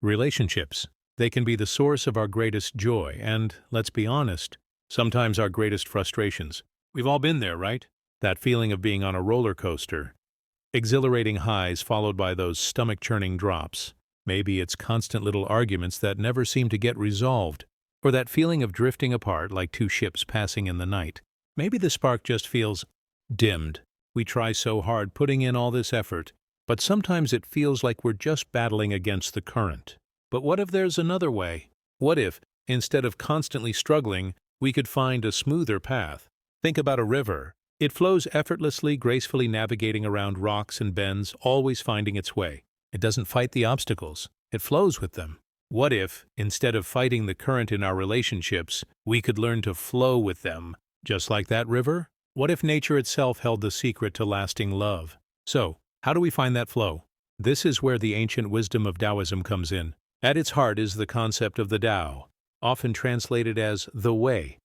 Relationships. They can be the source of our greatest joy and, let's be honest, sometimes our greatest frustrations. We've all been there, right? That feeling of being on a roller coaster. Exhilarating highs followed by those stomach-churning drops. Maybe it's constant little arguments that never seem to get resolved, or that feeling of drifting apart like two ships passing in the night. Maybe the spark just feels dimmed. We try so hard putting in all this effort, but sometimes it feels like we're just battling against the current. But what if there's another way? What if, instead of constantly struggling, we could find a smoother path? Think about a river. It flows effortlessly, gracefully navigating around rocks and bends, always finding its way. It doesn't fight the obstacles. It flows with them. What if, instead of fighting the current in our relationships, we could learn to flow with them, just like that river? What if nature itself held the secret to lasting love? So, how do we find that flow? This is where the ancient wisdom of Taoism comes in. At its heart is the concept of the Tao, often translated as the way.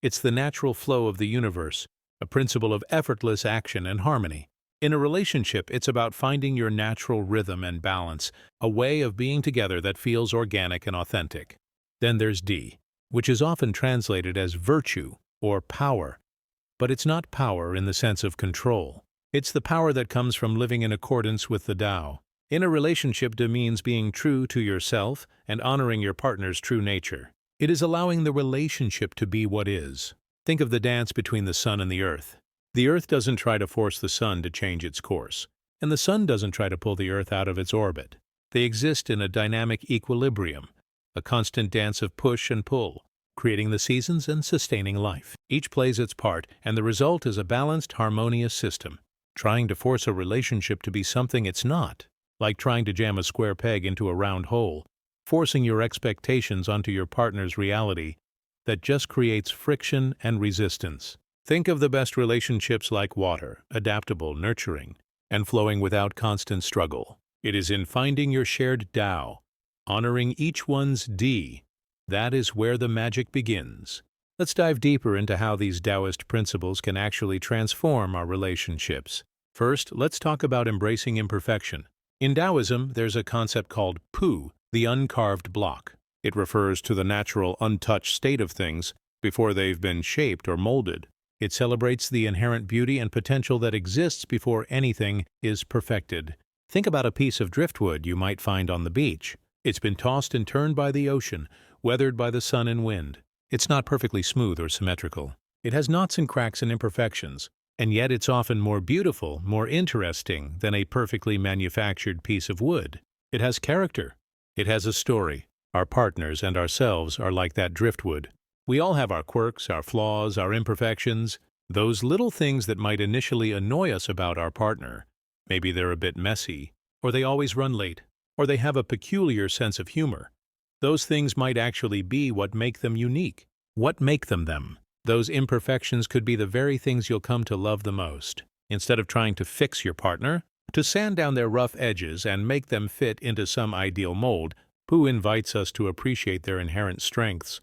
It's the natural flow of the universe, a principle of effortless action and harmony. In a relationship, it's about finding your natural rhythm and balance, a way of being together that feels organic and authentic. Then there's D, which is often translated as virtue or power. But it's not power in the sense of control. It's the power that comes from living in accordance with the Tao. In a relationship, it means being true to yourself and honoring your partner's true nature. It is allowing the relationship to be what is. Think of the dance between the sun and the earth. The earth doesn't try to force the sun to change its course, and the sun doesn't try to pull the earth out of its orbit. They exist in a dynamic equilibrium, a constant dance of push and pull, creating the seasons and sustaining life. Each plays its part, and the result is a balanced, harmonious system. Trying to force a relationship to be something it's not, like trying to jam a square peg into a round hole, forcing your expectations onto your partner's reality, that just creates friction and resistance. Think of the best relationships like water, adaptable, nurturing, and flowing without constant struggle. It is in finding your shared Tao, honoring each one's D, that is where the magic begins. Let's dive deeper into how these Taoist principles can actually transform our relationships. First, let's talk about embracing imperfection. In Taoism, there's a concept called Pu, the uncarved block. It refers to the natural, untouched state of things before they've been shaped or molded. It celebrates the inherent beauty and potential that exists before anything is perfected. Think about a piece of driftwood you might find on the beach. It's been tossed and turned by the ocean, weathered by the sun and wind. It's not perfectly smooth or symmetrical. It has knots and cracks and imperfections, and yet it's often more beautiful, more interesting than a perfectly manufactured piece of wood. It has character. It has a story. Our partners and ourselves are like that driftwood. We all have our quirks, our flaws, our imperfections, those little things that might initially annoy us about our partner. Maybe they're a bit messy, or they always run late, or they have a peculiar sense of humor. Those things might actually be what make them unique. What make them them? Those imperfections could be the very things you'll come to love the most. Instead of trying to fix your partner, to sand down their rough edges and make them fit into some ideal mold, Pu invites us to appreciate their inherent strengths,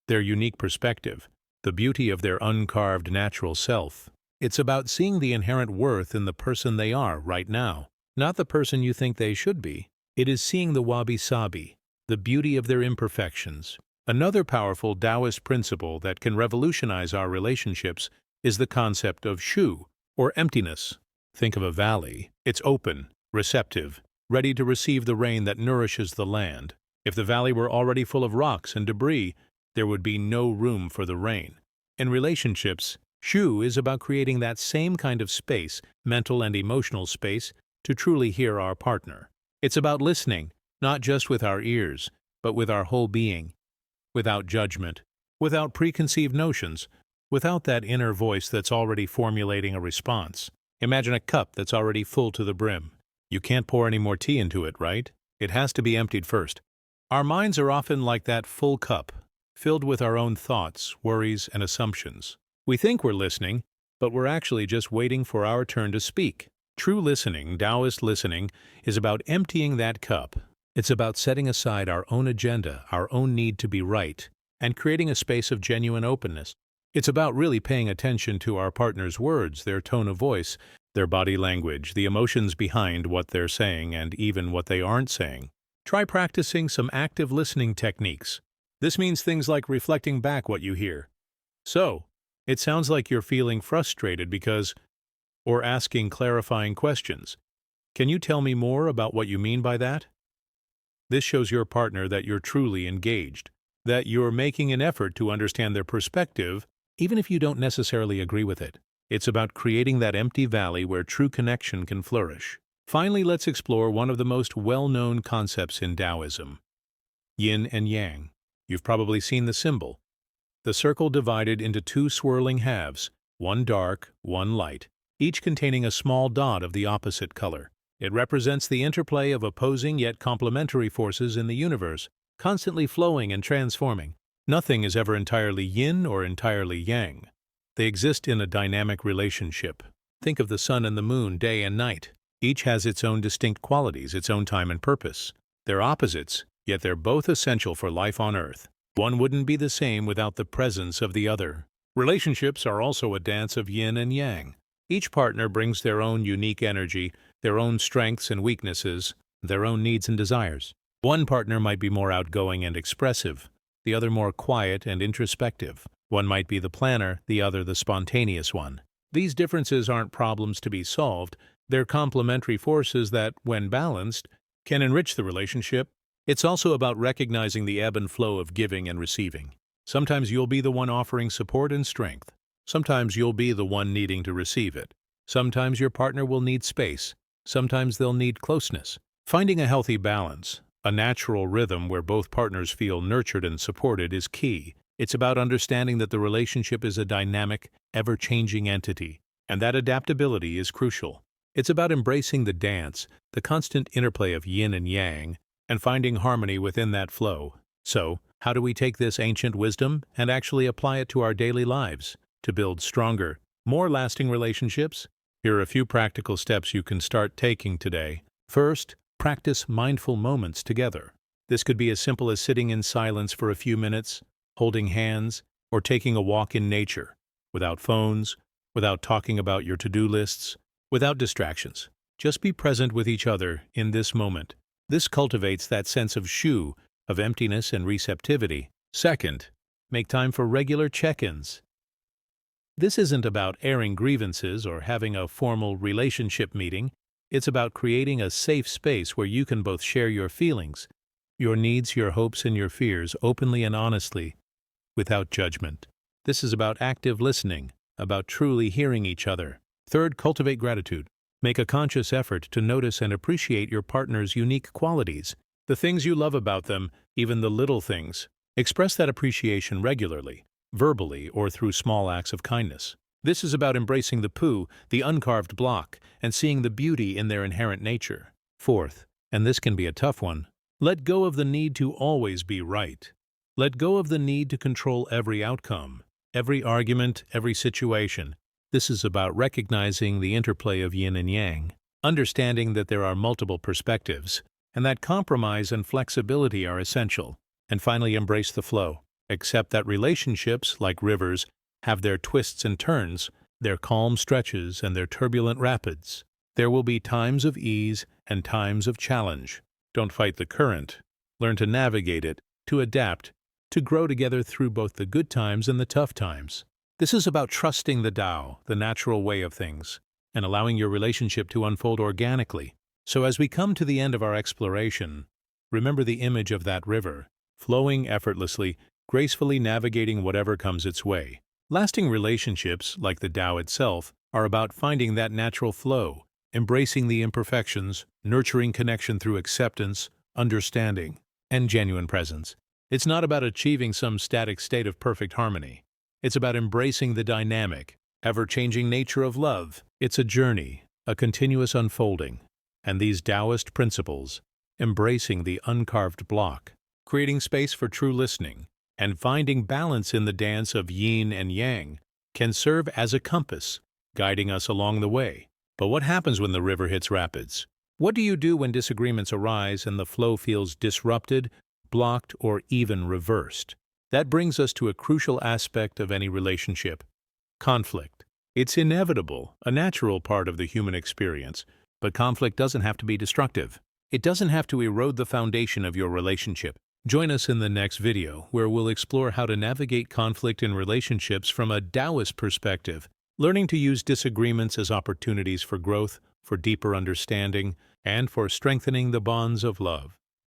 their unique perspective, the beauty of their uncarved natural self. It's about seeing the inherent worth in the person they are right now, not the person you think they should be. It is seeing the wabi-sabi, the beauty of their imperfections. Another powerful Taoist principle that can revolutionize our relationships is the concept of shu, or emptiness. Think of a valley. It's open, receptive, ready to receive the rain that nourishes the land. If the valley were already full of rocks and debris, there would be no room for the rain. In relationships, shu is about creating that same kind of space, mental and emotional space, to truly hear our partner. It's about listening, not just with our ears, but with our whole being, without judgment, without preconceived notions, without that inner voice that's already formulating a response. Imagine a cup that's already full to the brim. You can't pour any more tea into it, right? It has to be emptied first. Our minds are often like that full cup, filled with our own thoughts, worries, and assumptions. We think we're listening, but we're actually just waiting for our turn to speak. True listening, Taoist listening, is about emptying that cup. It's about setting aside our own agenda, our own need to be right, and creating a space of genuine openness. It's about really paying attention to our partner's words, their tone of voice, their body language, the emotions behind what they're saying, and even what they aren't saying. Try practicing some active listening techniques. This means things like reflecting back what you hear. So, it sounds like you're feeling frustrated because, or asking clarifying questions. Can you tell me more about what you mean by that? This shows your partner that you're truly engaged, that you're making an effort to understand their perspective, even if you don't necessarily agree with it. It's about creating that empty valley where true connection can flourish. Finally, let's explore one of the most well-known concepts in Taoism: yin and yang. You've probably seen the symbol, the circle divided into two swirling halves, one dark, one light, each containing a small dot of the opposite color. It represents the interplay of opposing yet complementary forces in the universe, constantly flowing and transforming. Nothing is ever entirely yin or entirely yang. They exist in a dynamic relationship. Think of the sun and the moon, day and night. Each has its own distinct qualities, its own time and purpose. They're opposites, yet they're both essential for life on Earth. One wouldn't be the same without the presence of the other. Relationships are also a dance of yin and yang. Each partner brings their own unique energy, their own strengths and weaknesses, their own needs and desires. One partner might be more outgoing and expressive, the other more quiet and introspective. One might be the planner, the other the spontaneous one. These differences aren't problems to be solved, they're complementary forces that, when balanced, can enrich the relationship. It's also about recognizing the ebb and flow of giving and receiving. Sometimes you'll be the one offering support and strength. Sometimes you'll be the one needing to receive it. Sometimes your partner will need space. Sometimes they'll need closeness. Finding a healthy balance, a natural rhythm where both partners feel nurtured and supported, is key. It's about understanding that the relationship is a dynamic, ever-changing entity, and that adaptability is crucial. It's about embracing the dance, the constant interplay of yin and yang, and finding harmony within that flow. So, how do we take this ancient wisdom and actually apply it to our daily lives to build stronger, more lasting relationships? Here are a few practical steps you can start taking today. First, practice mindful moments together. This could be as simple as sitting in silence for a few minutes, holding hands, or taking a walk in nature, without phones, without talking about your to-do lists, without distractions. Just be present with each other in this moment. This cultivates that sense of shu, of emptiness and receptivity. Second, make time for regular check-ins. This isn't about airing grievances or having a formal relationship meeting. It's about creating a safe space where you can both share your feelings, your needs, your hopes, and your fears openly and honestly, without judgment. This is about active listening, about truly hearing each other. Third, cultivate gratitude. Make a conscious effort to notice and appreciate your partner's unique qualities, the things you love about them, even the little things. Express that appreciation regularly, verbally or through small acts of kindness. This is about embracing the poo, the uncarved block, and seeing the beauty in their inherent nature. Fourth, and this can be a tough one, let go of the need to always be right. Let go of the need to control every outcome, every argument, every situation. This is about recognizing the interplay of yin and yang, understanding that there are multiple perspectives, and that compromise and flexibility are essential. And finally, embrace the flow. Accept that relationships, like rivers, have their twists and turns, their calm stretches and their turbulent rapids. There will be times of ease and times of challenge. Don't fight the current. Learn to navigate it, to adapt, to grow together through both the good times and the tough times. This is about trusting the Tao, the natural way of things, and allowing your relationship to unfold organically. So as we come to the end of our exploration, remember the image of that river, flowing effortlessly, gracefully navigating whatever comes its way. Lasting relationships, like the Tao itself, are about finding that natural flow, embracing the imperfections, nurturing connection through acceptance, understanding, and genuine presence. It's not about achieving some static state of perfect harmony. It's about embracing the dynamic, ever-changing nature of love. It's a journey, a continuous unfolding. And these Taoist principles, embracing the uncarved block, creating space for true listening, and finding balance in the dance of yin and yang, can serve as a compass, guiding us along the way. But what happens when the river hits rapids? What do you do when disagreements arise and the flow feels disrupted, blocked, or even reversed? That brings us to a crucial aspect of any relationship: conflict. It's inevitable, a natural part of the human experience, but conflict doesn't have to be destructive. It doesn't have to erode the foundation of your relationship. Join us in the next video, where we'll explore how to navigate conflict in relationships from a Taoist perspective, learning to use disagreements as opportunities for growth, for deeper understanding, and for strengthening the bonds of love.